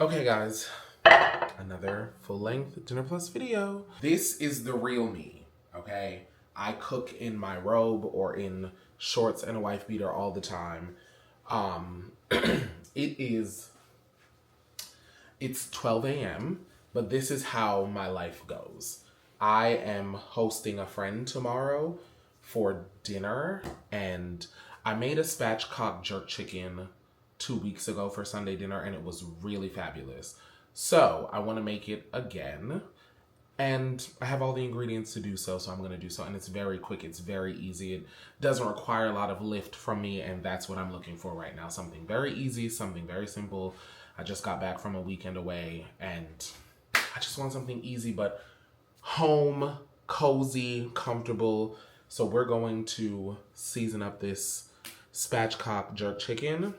Okay, guys, another full-length Dinner Plus video. This is the real me, okay? I cook in my robe or in shorts and a wife beater all the time. It's 12 a.m., but this is how my life goes. I am hosting a friend tomorrow for dinner, and I made a spatchcock jerk chicken 2 weeks ago for Sunday dinner, and it was really fabulous. So I want to make it again, and I have all the ingredients to do so, so I'm going to do so. And it's very quick. It's very easy. It doesn't require a lot of lift from me, and that's what I'm looking for right now. Something very easy, something very simple. I just got back from a weekend away, and I just want something easy, but home, cozy, comfortable. So we're going to season up this spatchcock jerk chicken,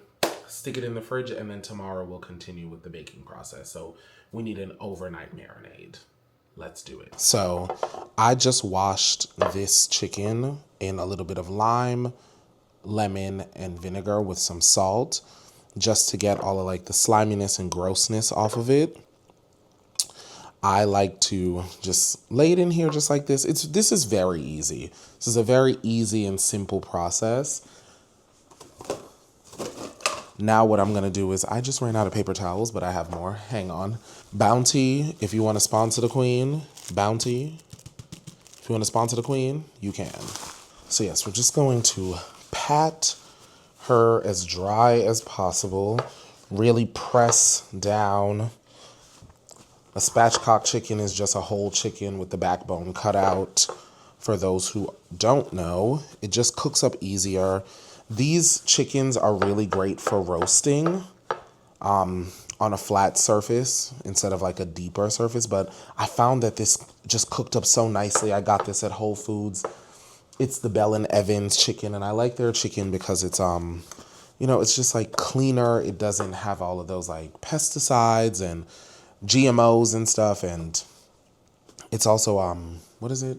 stick it in the fridge, and then tomorrow we'll continue with the baking process. So we need an overnight marinade. Let's do it. So I just washed this chicken in a little bit of lime, lemon, and vinegar with some salt, just to get all of like the sliminess and grossness off of it. I like to just lay it in here just like this. This is very easy. This is a very easy and simple process. Now what I'm gonna do is, I just ran out of paper towels, but I have more. Hang on. Bounty, if you wanna sponsor the queen, Bounty, if you wanna sponsor the queen, you can. So yes, we're just going to pat her as dry as possible. Really press down. A spatchcock chicken is just a whole chicken with the backbone cut out. For those who don't know, it just cooks up easier. These chickens are really great for roasting on a flat surface instead of like a deeper surface. But I found that this just cooked up so nicely. I got this at Whole Foods. It's the Bell and Evans chicken, and I like their chicken because it's it's just like cleaner. It doesn't have all of those like pesticides and GMOs and stuff, and it's also what is it?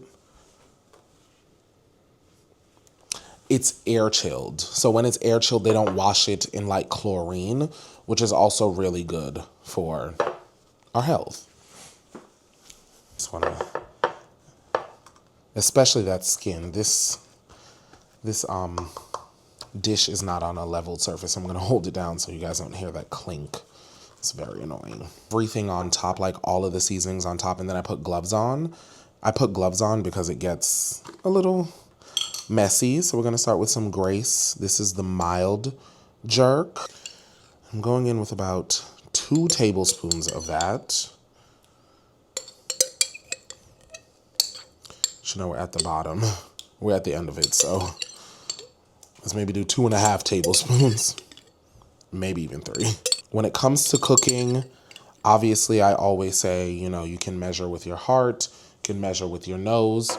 It's air chilled. So when it's air chilled, they don't wash it in like chlorine, which is also really good for our health. Just wanna, especially that skin. This dish is not on a level surface. I'm gonna hold it down so you guys don't hear that clink. It's very annoying. Everything on top, like all of the seasonings on top, and then I put gloves on. I put gloves on because it gets a little messy. So we're gonna start with some Grace. This is the mild jerk. I'm going in with about 2 tablespoons of that. Should know we're at the bottom. We're at the end of it, so let's maybe do 2.5 tablespoons, maybe even 3. When it comes to cooking, obviously I always say, you can measure with your heart, you can measure with your nose,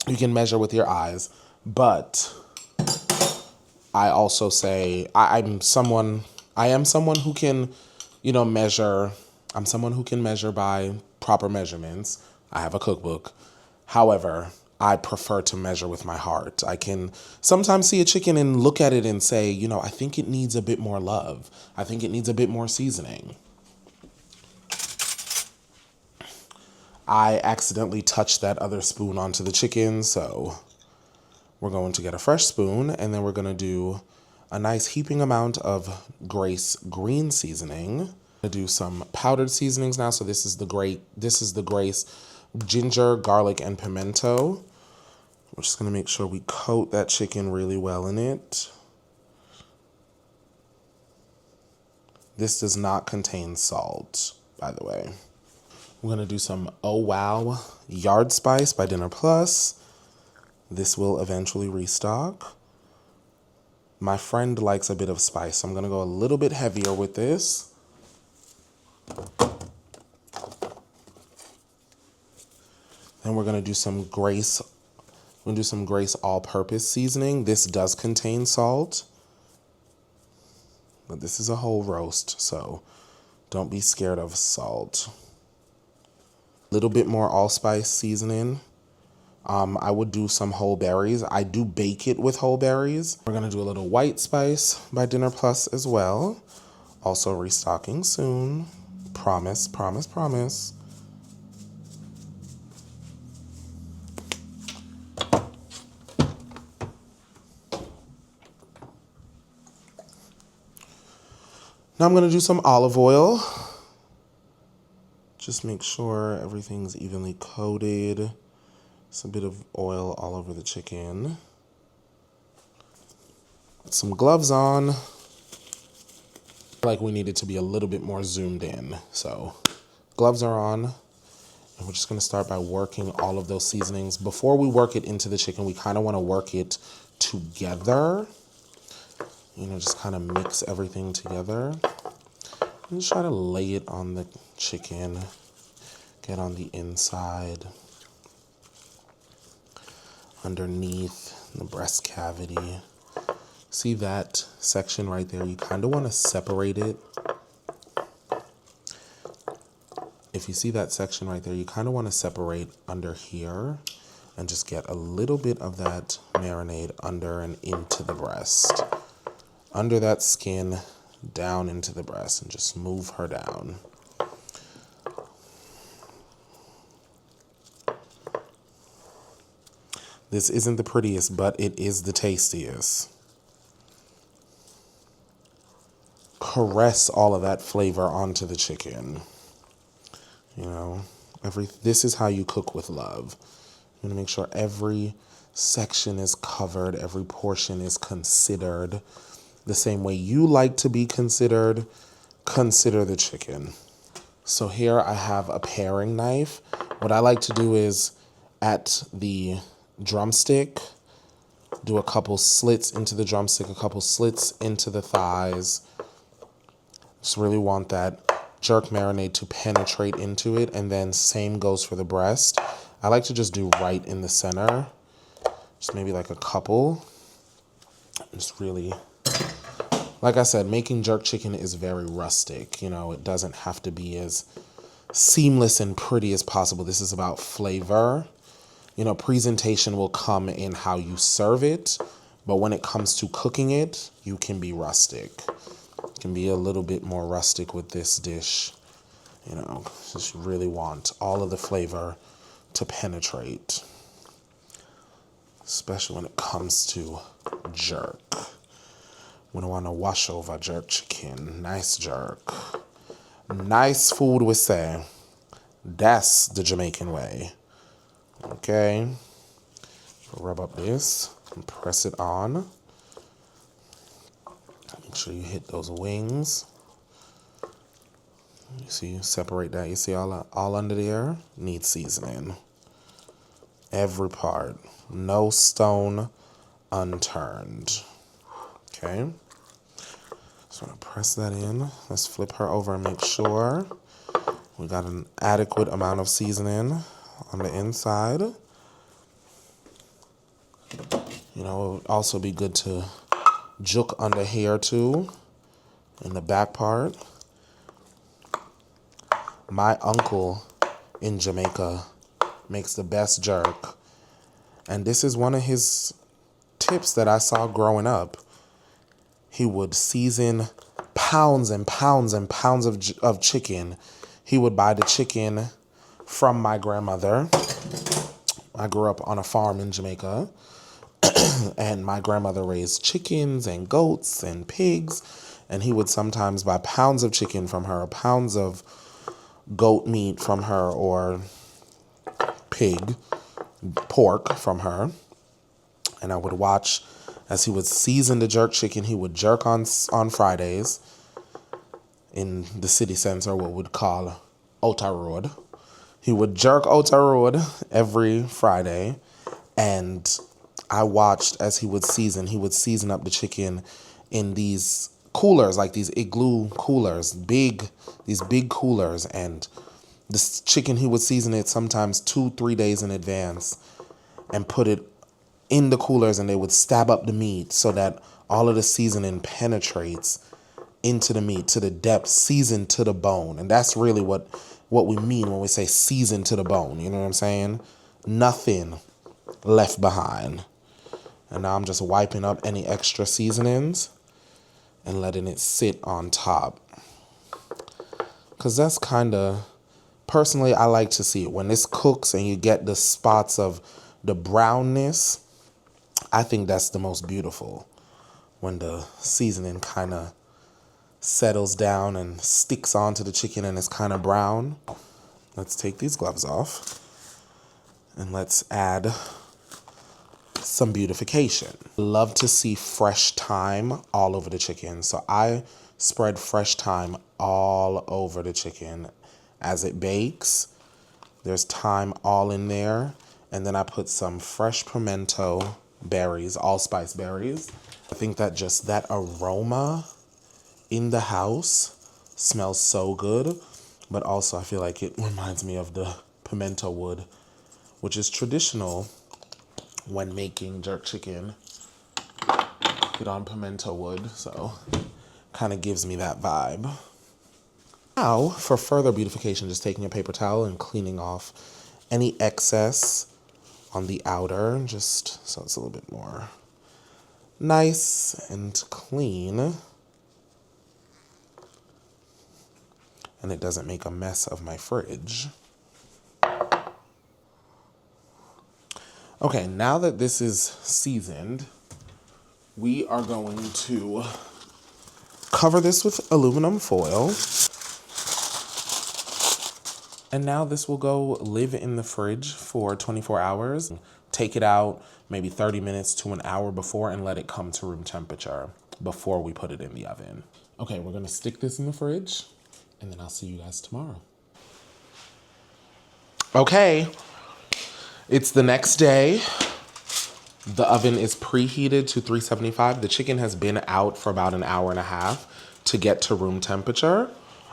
you can measure with your eyes, but I also say I am someone who can, measure. I'm someone who can measure by proper measurements. I have a cookbook. However, I prefer to measure with my heart. I can sometimes see a chicken and look at it and say, I think it needs a bit more love. I think it needs a bit more seasoning. I accidentally touched that other spoon onto the chicken, so we're going to get a fresh spoon, and then we're going to do a nice heaping amount of Grace green seasoning. I'm going to do some powdered seasonings now. So this is the Grace ginger, garlic, and pimento. We're just going to make sure we coat that chicken really well in it. This does not contain salt, by the way. We're going to do some Oh Wow Yard Spice by Dinner Plus. This will eventually restock. My friend likes a bit of spice, so I'm going to go a little bit heavier with this. Then we're going to do some Grace. We're going to do some Grace all-purpose seasoning. This does contain salt, but this is a whole roast, so don't be scared of salt. A little bit more allspice seasoning. I would do some whole berries. I do bake it with whole berries. We're going to do a little white spice by Dinner Plus as well. Also restocking soon. Promise, promise, promise. Now I'm going to do some olive oil. Just make sure everything's evenly coated. It's a bit of oil all over the chicken. Put some gloves on. Like we need it to be a little bit more zoomed in. So gloves are on. And we're just going to start by working all of those seasonings. Before we work it into the chicken, we kind of want to work it together. You know, just kind of mix everything together. And just try to lay it on the chicken. Get on the inside. Underneath the breast cavity. See that section right there? You kind of want to separate it. If you see that section right there, you kind of want to separate under here and just get a little bit of that marinade under and into the breast. Under that skin, down into the breast, and just move her down. This isn't the prettiest, but it is the tastiest. Caress all of that flavor onto the chicken. You know, this is how you cook with love. You want to make sure every section is covered, every portion is considered. The same way you like to be considered, consider the chicken. So here I have a paring knife. What I like to do is at the drumstick, do a couple slits into the drumstick, a couple slits into the thighs. Just really want that jerk marinade to penetrate into it, and then same goes for the breast. I like to just do right in the center, just maybe like a couple. Just really, like I said, making jerk chicken is very rustic. You know, it doesn't have to be as seamless and pretty as possible. This is about flavor. You know, presentation will come in how you serve it, but when it comes to cooking it, you can be rustic. You can be a little bit more rustic with this dish. You know, just really want all of the flavor to penetrate, especially when it comes to jerk. We don't want to wash over jerk chicken. Nice jerk. Nice food, we say. That's the Jamaican way. Okay. Rub up this and press it on. Make sure you hit those wings. You see, separate that. You see all under there? Needs seasoning. Every part. No stone unturned. Okay. So I'm going to press that in. Let's flip her over and make sure we got an adequate amount of seasoning on the inside. You know, it would also be good to juke under here too, in the back part. My uncle in Jamaica makes the best jerk, and this is one of his tips that I saw growing up. He would season pounds and pounds and pounds of chicken. He would buy the chicken from my grandmother. I grew up on a farm in Jamaica, and my grandmother raised chickens and goats and pigs, and he would sometimes buy pounds of chicken from her, pounds of goat meat from her, or pork from her. And I would watch as he would season the jerk chicken. He would jerk on Fridays in the city center, what we'd call Outer Road. He would jerk Outer Road every Friday, and I watched as he would season up the chicken in these coolers, like these igloo coolers, these big coolers, and this chicken, he would season it sometimes 2-3 days in advance and put it in the coolers, and they would stab up the meat so that all of the seasoning penetrates into the meat, to the depth, seasoned to the bone. And that's really what we mean when we say seasoned to the bone. You know what I'm saying? Nothing left behind. And now I'm just wiping up any extra seasonings and letting it sit on top. Because that's kind of, personally, I like to see it. When this cooks and you get the spots of the brownness, I think that's the most beautiful. When the seasoning kind of settles down and sticks onto the chicken and it's kind of brown. Let's take these gloves off and let's add some beautification. Love to see fresh thyme all over the chicken. So I spread fresh thyme all over the chicken as it bakes. There's thyme all in there. And then I put some fresh pimento berries, allspice berries. I think that just that aroma in the house smells so good, but also I feel like it reminds me of the pimento wood, which is traditional when making jerk chicken. Cook it on pimento wood, so kind of gives me that vibe. Now, for further beautification, just taking a paper towel and cleaning off any excess on the outer, just so it's a little bit more nice and clean. And it doesn't make a mess of my fridge. Okay, now that this is seasoned, we are going to cover this with aluminum foil. And now this will go live in the fridge for 24 hours. Take it out maybe 30 minutes to an hour before and let it come to room temperature before we put it in the oven. Okay, we're gonna stick this in the fridge and then I'll see you guys tomorrow. Okay, it's the next day. The oven is preheated to 375. The chicken has been out for about an hour and a half to get to room temperature.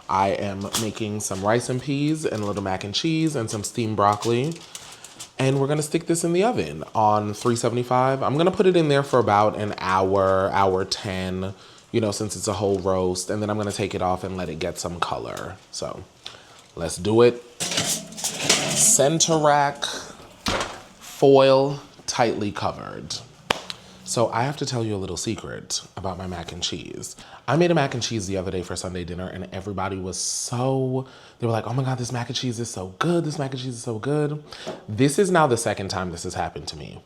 I am making some rice and peas and a little mac and cheese and some steamed broccoli. And we're gonna stick this in the oven on 375. I'm gonna put it in there for about an hour, hour 10, you know, since it's a whole roast. And then I'm gonna take it off and let it get some color. So let's do it. Center rack, foil, tightly covered. So I have to tell you a little secret about my mac and cheese. I made a mac and cheese the other day for Sunday dinner and everybody was they were like, oh my God, this mac and cheese is so good. This mac and cheese is so good. This is now the second time this has happened to me.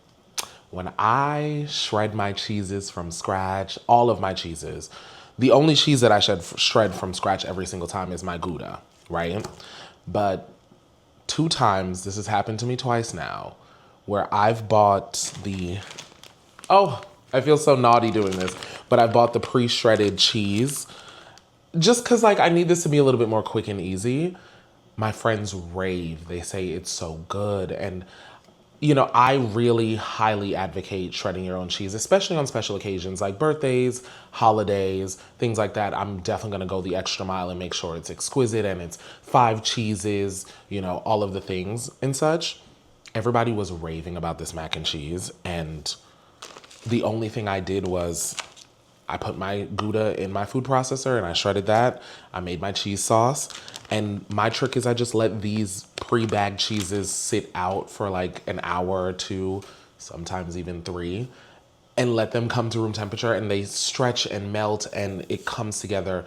When I shred my cheeses from scratch, all of my cheeses, the only cheese that I shred from scratch every single time is my Gouda, right? But 2 times, this has happened to me twice now, where I've bought I feel so naughty doing this, but I bought the pre-shredded cheese just because like I need this to be a little bit more quick and easy. My friends rave. They say it's so good. And, you know, I really highly advocate shredding your own cheese, especially on special occasions like birthdays, holidays, things like that. I'm definitely going to go the extra mile and make sure it's exquisite and it's 5 cheeses, you know, all of the things and such. Everybody was raving about this mac and cheese, and the only thing I did was I put my Gouda in my food processor and I shredded that. I made my cheese sauce. And my trick is I just let these pre-bagged cheeses sit out for like an hour or 2, sometimes even 3, and let them come to room temperature and they stretch and melt and it comes together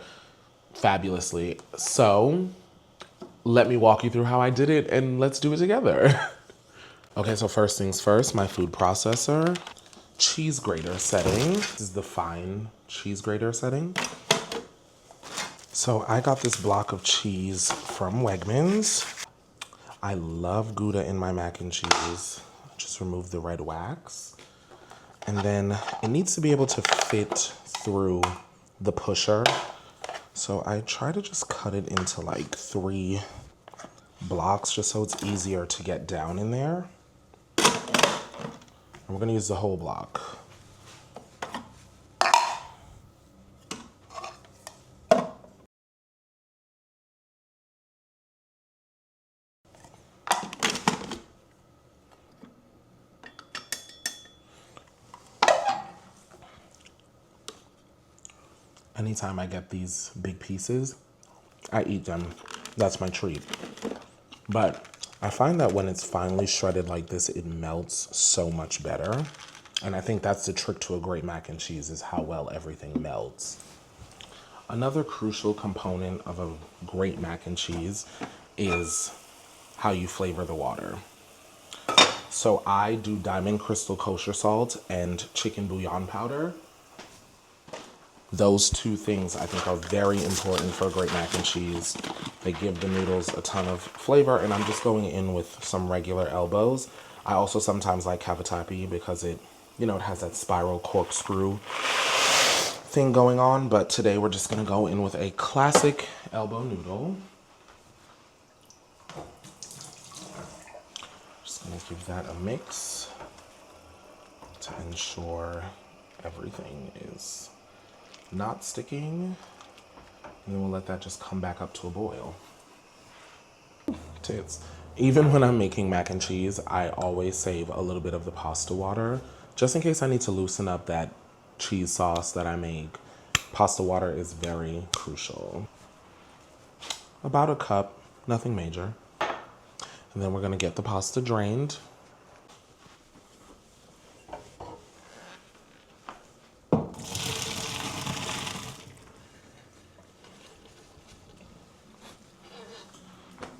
fabulously. So let me walk you through how I did it and let's do it together. Okay, so first things first, my food processor. Cheese grater setting. This is the fine cheese grater setting. So I got this block of cheese from Wegmans. I love Gouda in my mac and cheese. Just remove the red wax. And then it needs to be able to fit through the pusher. So I try to just cut it into like 3 blocks just so it's easier to get down in there. And we're gonna use the whole block. Anytime I get these big pieces, I eat them. That's my treat. But I find that when it's finely shredded like this, it melts so much better. And I think that's the trick to a great mac and cheese is how well everything melts. Another crucial component of a great mac and cheese is how you flavor the water. So I do Diamond Crystal kosher salt and chicken bouillon powder. Those two things I think are very important for a great mac and cheese. They give the noodles a ton of flavor, and I'm just going in with some regular elbows. I also sometimes like cavatappi because it has that spiral corkscrew thing going on, but today we're just gonna go in with a classic elbow noodle. Just gonna give that a mix to ensure everything is not sticking, and then we'll let that just come back up to a boil. Tits. Even when I'm making mac and cheese, I always save a little bit of the pasta water just in case I need to loosen up that cheese sauce that I make. Pasta water is very crucial. About a cup, nothing major. And then we're gonna get the pasta drained.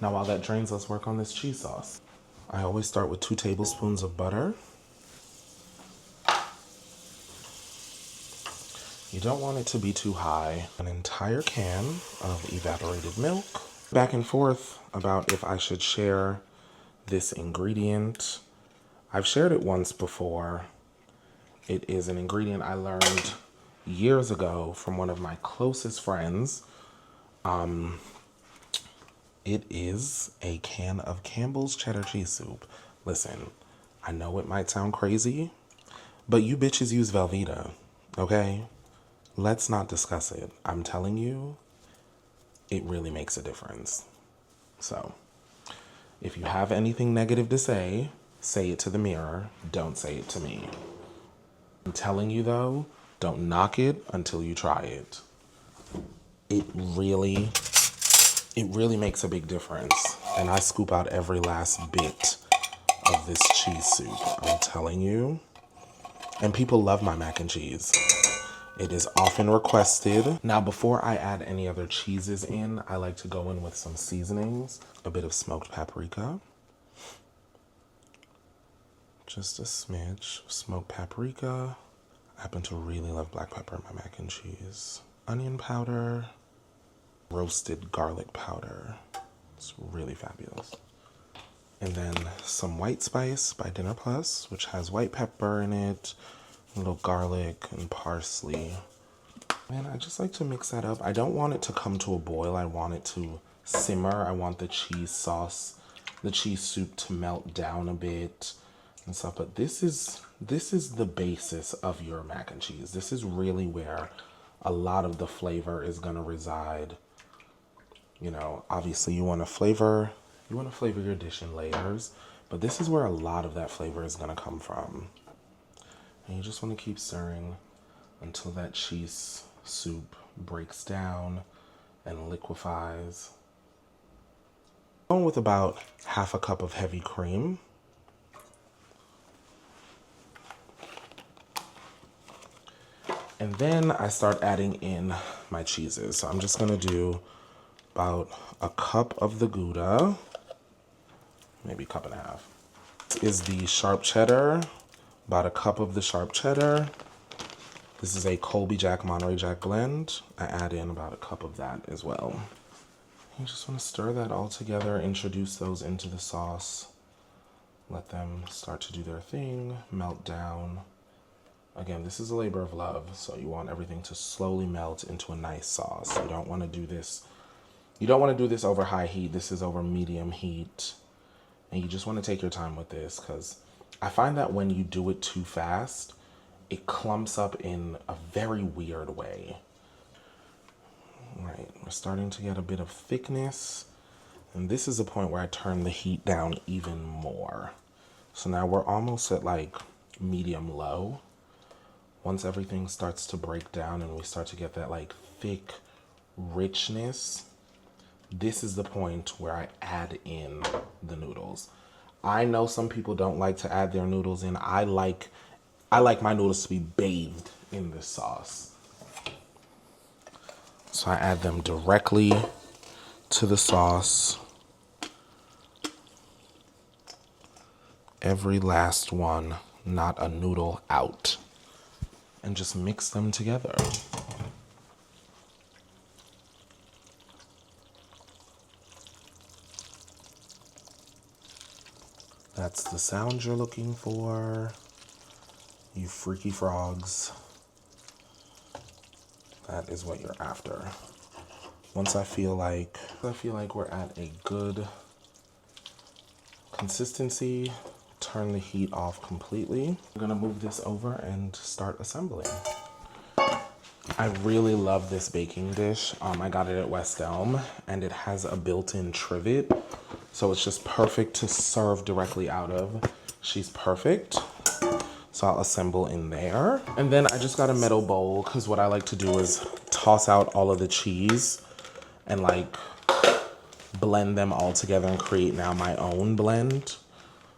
Now while that drains, let's work on this cheese sauce. I always start with 2 tablespoons of butter. You don't want it to be too high. An entire can of evaporated milk. Back and forth about if I should share this ingredient. I've shared it once before. It is an ingredient I learned years ago from one of my closest friends. It is a can of Campbell's cheddar cheese soup. Listen, I know it might sound crazy, but you bitches use Velveeta, okay? Let's not discuss it. I'm telling you, it really makes a difference. So, if you have anything negative to say it to the mirror. Don't say it to me. I'm telling you though, don't knock it until you try it. It really makes a big difference. And I scoop out every last bit of this cheese soup, I'm telling you. And people love my mac and cheese. It is often requested. Now, before I add any other cheeses in, I like to go in with some seasonings. A bit of smoked paprika. Just a smidge of smoked paprika. I happen to really love black pepper in my mac and cheese. Onion powder. Roasted garlic powder. It's really fabulous. And then some white spice by DINNERPLUS, which has white pepper in it, a little garlic and parsley. And I just like to mix that up. I don't want it to come to a boil. I want it to simmer. I want the cheese sauce, the cheese soup to melt down a bit and stuff. But this is the basis of your mac and cheese. This is really where a lot of the flavor is gonna reside. You know, obviously you want to flavor your dish in layers, but this is where a lot of that flavor is gonna come from. And you just want to keep stirring until that cheese soup breaks down and liquefies. Going with about half a cup of heavy cream. And then I start adding in my cheeses. So I'm just going to do about a cup of the Gouda, maybe a cup and a half. This is the sharp cheddar. About a cup of the sharp cheddar. This is a Colby Jack Monterey Jack blend. I add in about a cup of that as well. You just want to stir that all together, introduce those into the sauce, let them start to do their thing, melt down. Again, this is a labor of love, so you want everything to slowly melt into a nice sauce. You don't want to do this. You don't want to do this over high heat. This is over medium heat. And you just want to take your time with this because I find that when you do it too fast, it clumps up in a very weird way. All right, we're starting to get a bit of thickness. And this is the point where I turn the heat down even more. So now we're almost at like medium low. Once everything starts to break down and we start to get that like thick richness, this is the point where I add in the noodles. I know some people don't like to add their noodles in. I like my noodles to be bathed in this sauce. So I add them directly to the sauce. Every last one, not a noodle out. And just mix them together. That's the sound you're looking for, you freaky frogs. That is what you're after. Once I feel like we're at a good consistency, turn the heat off completely. I'm gonna move this over and start assembling. I really love this baking dish. I got it at West Elm, and it has a built-in trivet, so it's just perfect to serve directly out of. She's perfect. So I'll assemble in there. And then I just got a metal bowl, because what I like to do is toss out all of the cheese and like blend them all together and create now my own blend,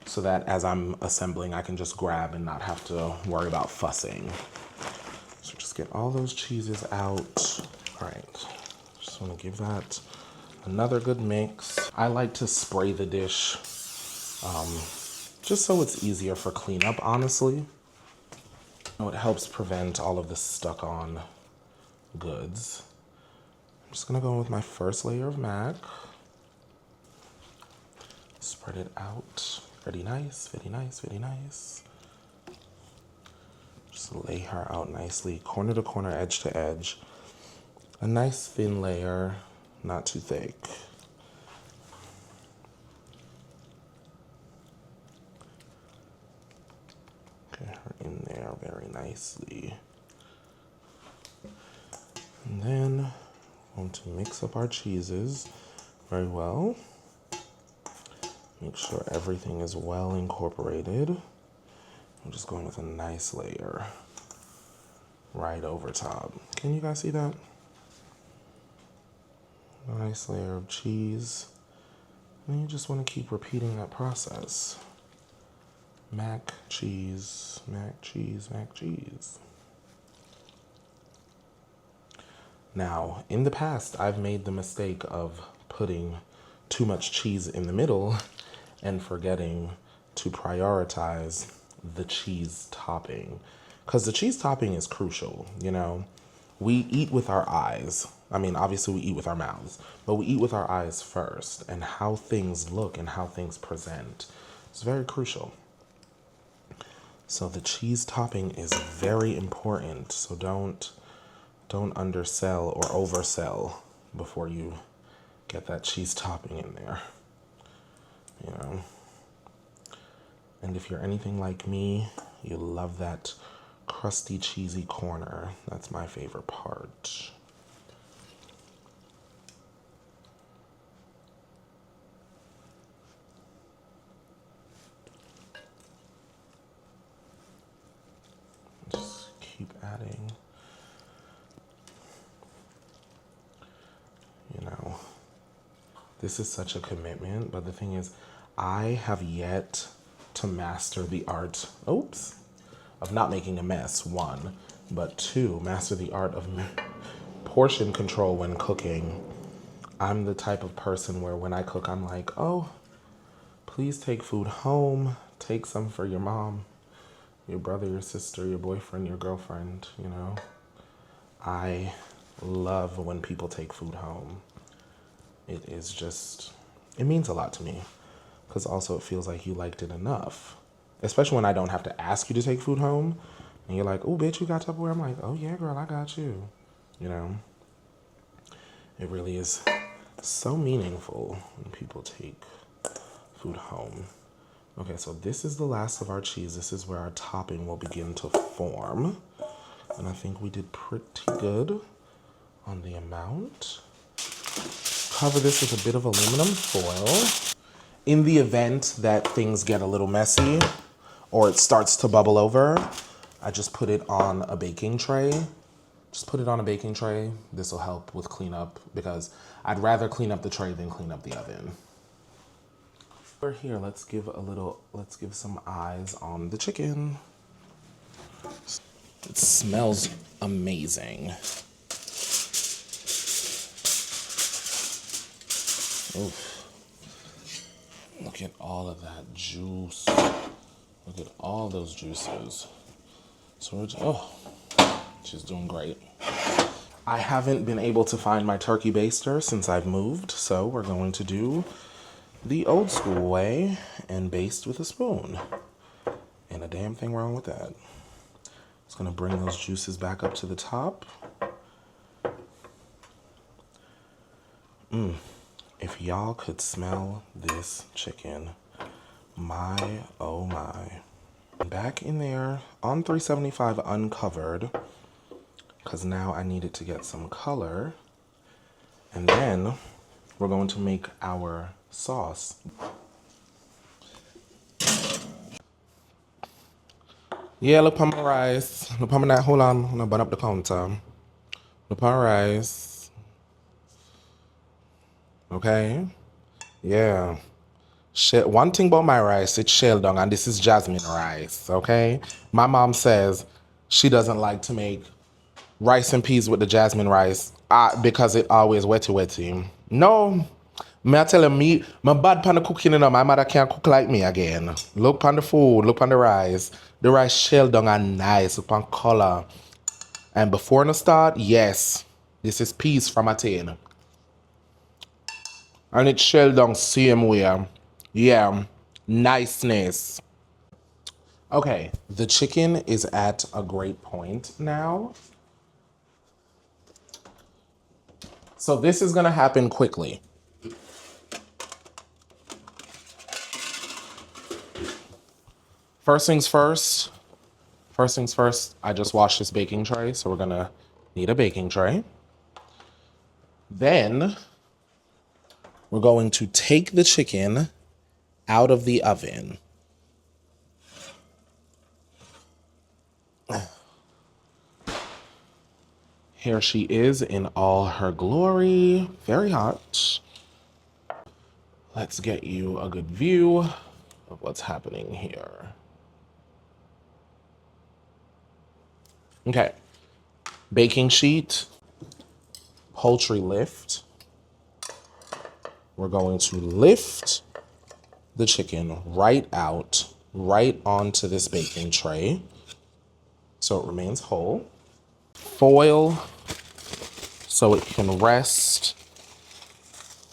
so that as I'm assembling, I can just grab and not have to worry about fussing. So just get all those cheeses out. All right, just wanna give that another good mix. I like to spray the dish just so it's easier for cleanup, honestly. It helps prevent all of the stuck on goods. I'm just gonna go with my first layer of mac. Spread it out. Very nice, very nice, very nice. Just lay her out nicely, corner to corner, edge to edge. A nice thin layer, not too thick. Get her in there very nicely. And then we're going to mix up our cheeses very well. Make sure everything is well incorporated. I'm just going with a nice layer right over top. Can you guys see that? Nice layer of cheese. And you just want to keep repeating that process. Mac, cheese, mac, cheese, mac, cheese. Now, in the past, I've made the mistake of putting too much cheese in the middle and forgetting to prioritize the cheese topping. Because the cheese topping is crucial, you know? We eat with our eyes. I mean, obviously we eat with our mouths, but we eat with our eyes first, and how things look and how things present is very crucial. So the cheese topping is very important. So don't undersell or oversell before you get that cheese topping in there, you know. And if you're anything like me, you love that crusty, cheesy corner. That's my favorite part. Just keep adding. You know, this is such a commitment, but the thing is, I have yet to master the art, of not making a mess, one, but two, master the art of portion control when cooking. I'm the type of person where when I cook, I'm like, oh, please take food home, take some for your mom, your brother, your sister, your boyfriend, your girlfriend, you know. I love when people take food home. It is just, it means a lot to me, because also it feels like you liked it enough. Especially when I don't have to ask you to take food home. And you're like, oh, bitch, you got Tupperware? I'm like, oh, yeah, girl, I got you. You know? It really is so meaningful when people take food home. Okay, so this is the last of our cheese. This is where our topping will begin to form. And I think we did pretty good on the amount. Cover this with a bit of aluminum foil. In the event that things get a little messy or it starts to bubble over, I just put it on a baking tray. Just put it on a baking tray. This will help with cleanup, because I'd rather clean up the tray than clean up the oven. We're here, let's give some eyes on the chicken. It smells amazing. Oof. Look at all of that juice. Look at all those juices. So she's doing great. I haven't been able to find my turkey baster since I've moved, so we're going to do the old school way and baste with a spoon. Ain't a damn thing wrong with that. Just gonna bring those juices back up to the top. If y'all could smell this chicken, my oh my. Back in there on 375 uncovered, because now I need it to get some color. And then we're going to make our sauce. Yeah, look on my rice. Look on that. Hold on. I'm gonna burn up the counter. Look on rice. Okay. Yeah. One thing about my rice, it's shelled down, and this is jasmine rice. Okay. My mom says she doesn't like to make rice and peas with the jasmine rice because it always wetty. No. Me I tell you, my bad pan the cooking, you know, my mother can't cook like me again. Look on the food, look on the rice. The rice shelled down and nice, look on color. And before the start, yes, this is peas from a tin. And it's shelled down same way. Yeah, niceness. Okay, the chicken is at a great point now. So this is gonna happen quickly. First things first, I just washed this baking tray, so we're gonna need a baking tray. Then we're going to take the chicken out of the oven. Here she is in all her glory, very hot. Let's get you a good view of what's happening here. Okay, baking sheet, poultry lift. We're going to lift the chicken right out, right onto this baking tray, so it remains whole. Foil, so it can rest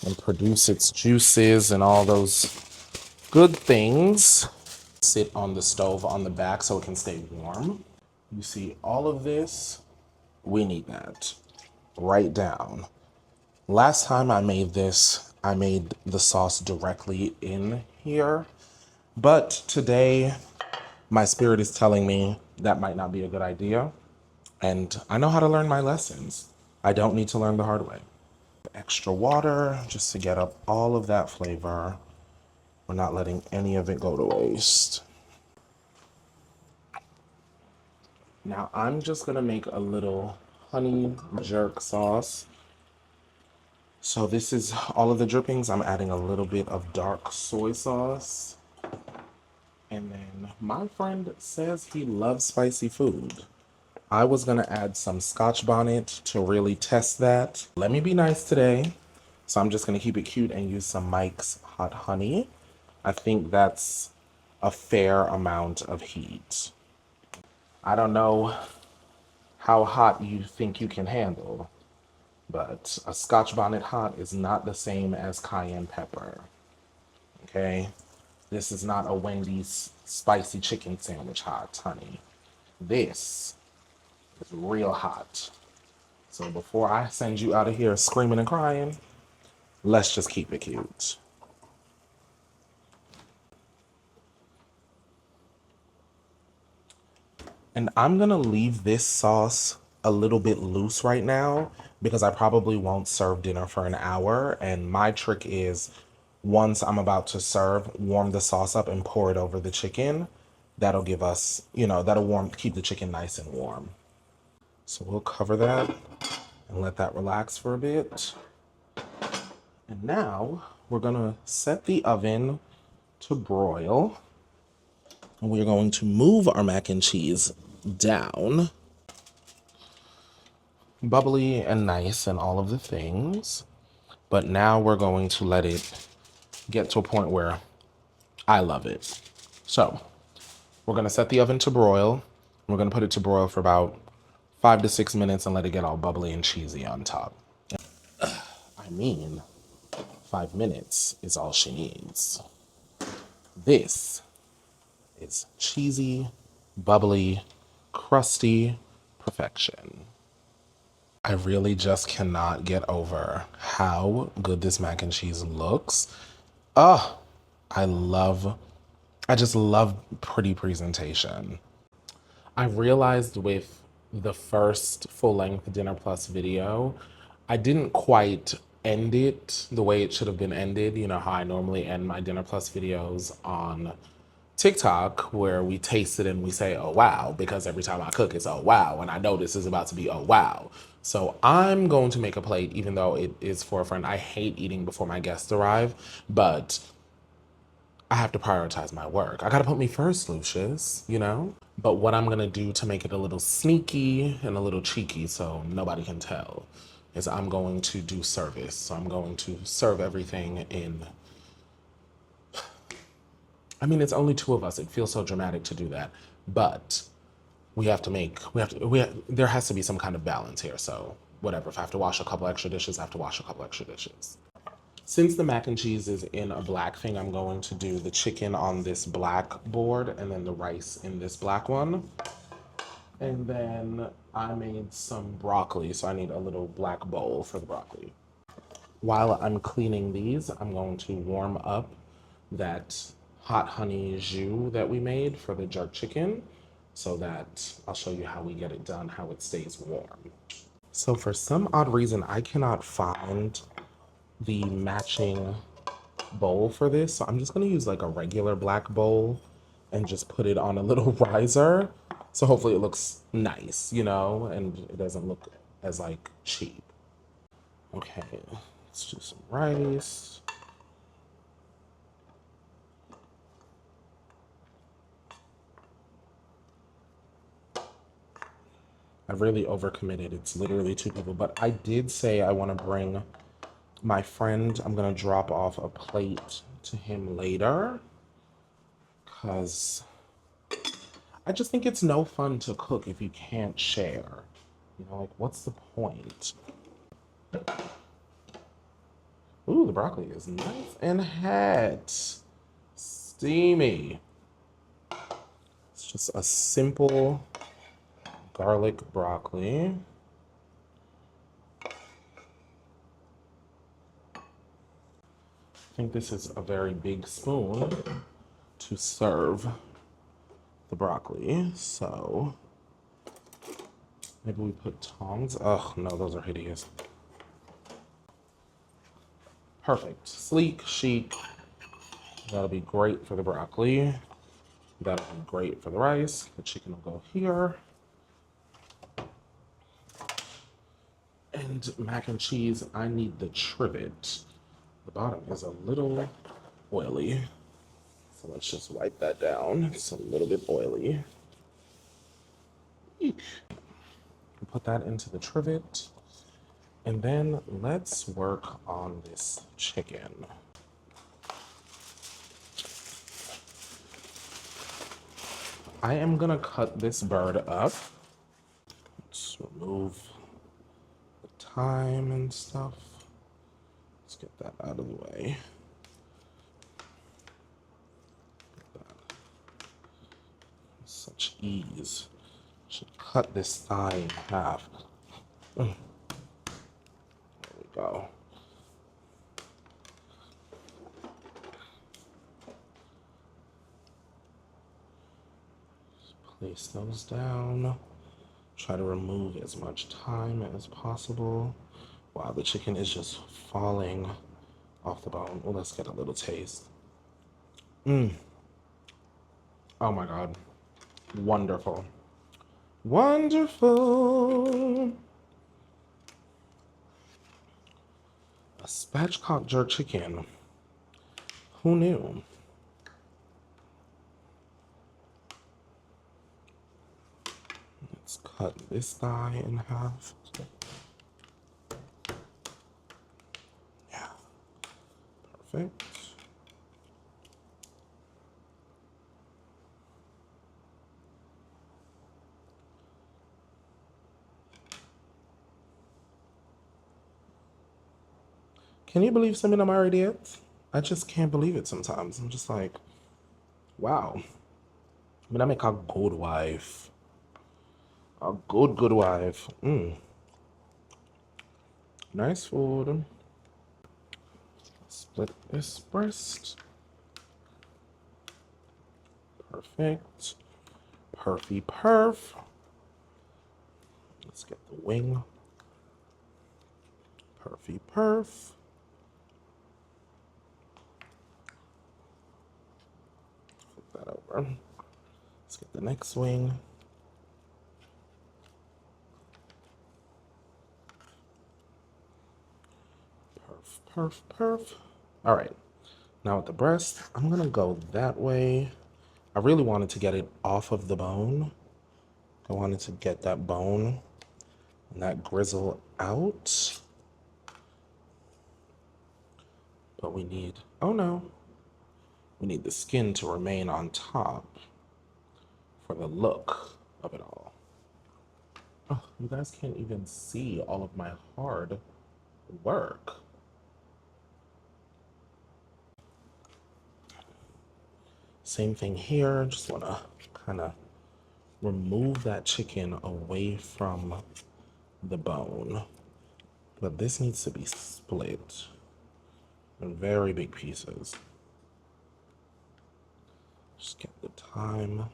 and produce its juices and all those good things. Sit on the stove on the back so it can stay warm. You see all of this, we need that. Right down. Last time I made this, I made the sauce directly in here. But today, my spirit is telling me that might not be a good idea. And I know how to learn my lessons. I don't need to learn the hard way. Extra water, just to get up all of that flavor. We're not letting any of it go to waste. Now I'm just gonna make a little honey jerk sauce. So this is all of the drippings. I'm adding a little bit of dark soy sauce. And then my friend says he loves spicy food. I was gonna add some Scotch bonnet to really test that. Let me be nice today. So I'm just gonna keep it cute and use some Mike's hot honey. I think that's a fair amount of heat. I don't know how hot you think you can handle, but a Scotch bonnet hot is not the same as cayenne pepper. Okay? This is not a Wendy's spicy chicken sandwich hot, honey. This is real hot. So before I send you out of here screaming and crying, let's just keep it cute. And I'm gonna leave this sauce a little bit loose right now because I probably won't serve dinner for an hour. And my trick is once I'm about to serve, warm the sauce up and pour it over the chicken. That'll give us, that'll keep the chicken nice and warm. So we'll cover that and let that relax for a bit. And now we're gonna set the oven to broil. And we're going to move our mac and cheese down. Bubbly and nice and all of the things. but now we're going to let it get to a point where I love it. So we're gonna set the oven to broil. We're gonna put it to broil for about 5 to 6 minutes and let it get all bubbly and cheesy on top. I mean, 5 minutes is all she needs. This is cheesy, bubbly, crusty perfection. I really just cannot get over how good this mac and cheese looks. Oh, I just love pretty presentation. I realized with the first full length Dinner Plus video, I didn't quite end it the way it should have been ended. You know how I normally end my Dinner Plus videos on TikTok, where we taste it and we say, oh wow, because every time I cook, it's oh wow, and I know this is about to be oh wow. So I'm going to make a plate, even though it is for a friend. I hate eating before my guests arrive, but I have to prioritize my work. I gotta put me first, Lucius, you know? But what I'm gonna do to make it a little sneaky and a little cheeky so nobody can tell is I'm going to do service. So I'm going to serve everything in, I mean, it's only two of us. It feels so dramatic to do that, but there has to be some kind of balance here. So whatever, if I have to wash a couple extra dishes, I have to wash a couple extra dishes. Since the mac and cheese is in a black thing, I'm going to do the chicken on this black board and then the rice in this black one. And then I made some broccoli, so I need a little black bowl for the broccoli. While I'm cleaning these, I'm going to warm up that hot honey jus that we made for the jerk chicken so that I'll show you how we get it done, how it stays warm. So for some odd reason, I cannot find the matching bowl for this, so I'm just gonna use like a regular black bowl and just put it on a little riser, so hopefully it looks nice, you know, and it doesn't look as like cheap. Okay, let's do some rice. I really overcommitted. It's literally 2 people, but I did say I want to bring my friend. I'm gonna drop off a plate to him later because I just think it's no fun to cook if you can't share. You know, like, what's the point? Ooh, the broccoli is nice and hot. Steamy. It's just a simple garlic broccoli. I think this is a very big spoon to serve the broccoli, so maybe we put tongs. Oh no, those are hideous. Perfect. Sleek, chic. That'll be great for the broccoli. That'll be great for the rice. The chicken will go here. And mac and cheese, I need the trivet. The bottom is a little oily. So let's just wipe that down. It's a little bit oily. Eek. Put that into the trivet. And then let's work on this chicken. I am gonna cut this bird up. Let's remove the thyme and stuff. Let's get that out of the way. Such ease. Should cut this thigh in half. There we go. Just place those down. Try to remove as much thyme as possible. Wow, the chicken is just falling off the bone. Well, let's get a little taste. Oh my God. Wonderful. Wonderful. A spatchcock jerk chicken. Who knew? Let's cut this thigh in half. Yeah. Perfect. Can you believe something I'm already at? I just can't believe it sometimes. I'm just like, wow. I mean, I make a good wife. A good wife. Nice food. Split this breast. Perfect. Perf. Let's get the wing. Perf. Flip that over. Let's get the next wing. Perf. All right. Now with the breast, I'm gonna go that way. I really wanted to get it off of the bone. I wanted to get that bone and that grizzle out. But we need, oh no, we need the skin to remain on top for the look of it all. Oh, you guys can't even see all of my hard work. Same thing here, just wanna kind of remove that chicken away from the bone. But this needs to be split in very big pieces. Just get the thyme.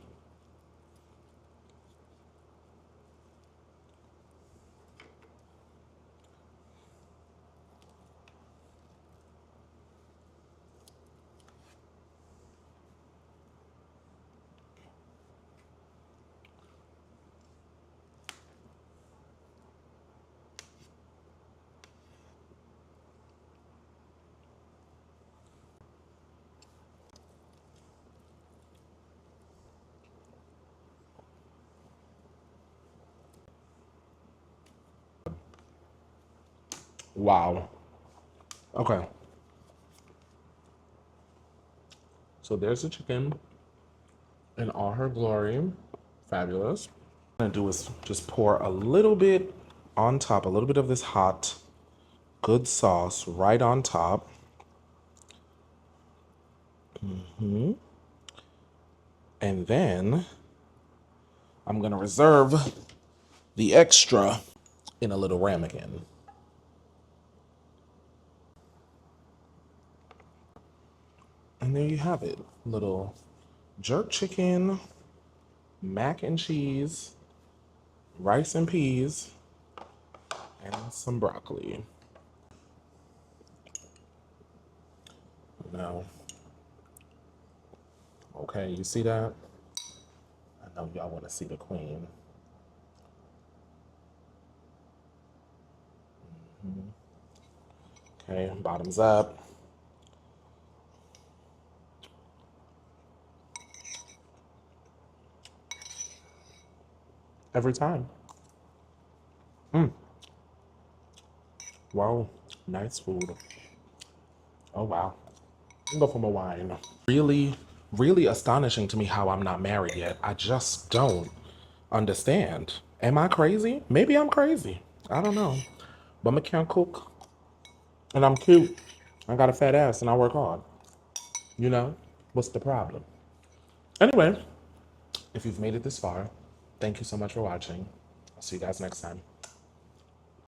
Wow. Okay. So there's the chicken in all her glory. Fabulous. What I'm gonna do is just pour a little bit on top, a little bit of this hot, good sauce right on top. And then I'm gonna reserve the extra in a little ramekin. And there you have it. Little jerk chicken, mac and cheese, rice and peas, and some broccoli. Now, okay, you see that? I know y'all want to see the queen. Okay, bottoms up. Every time. Wow, nice food. Oh wow. Go for my wine. Really astonishing to me how I'm not married yet. I just don't understand. Am I crazy? Maybe I'm crazy. I don't know. But I can't cook. And I'm cute. I got a fat ass and I work hard. You know? What's the problem? Anyway, if you've made it this far, thank you so much for watching. I'll see you guys next time.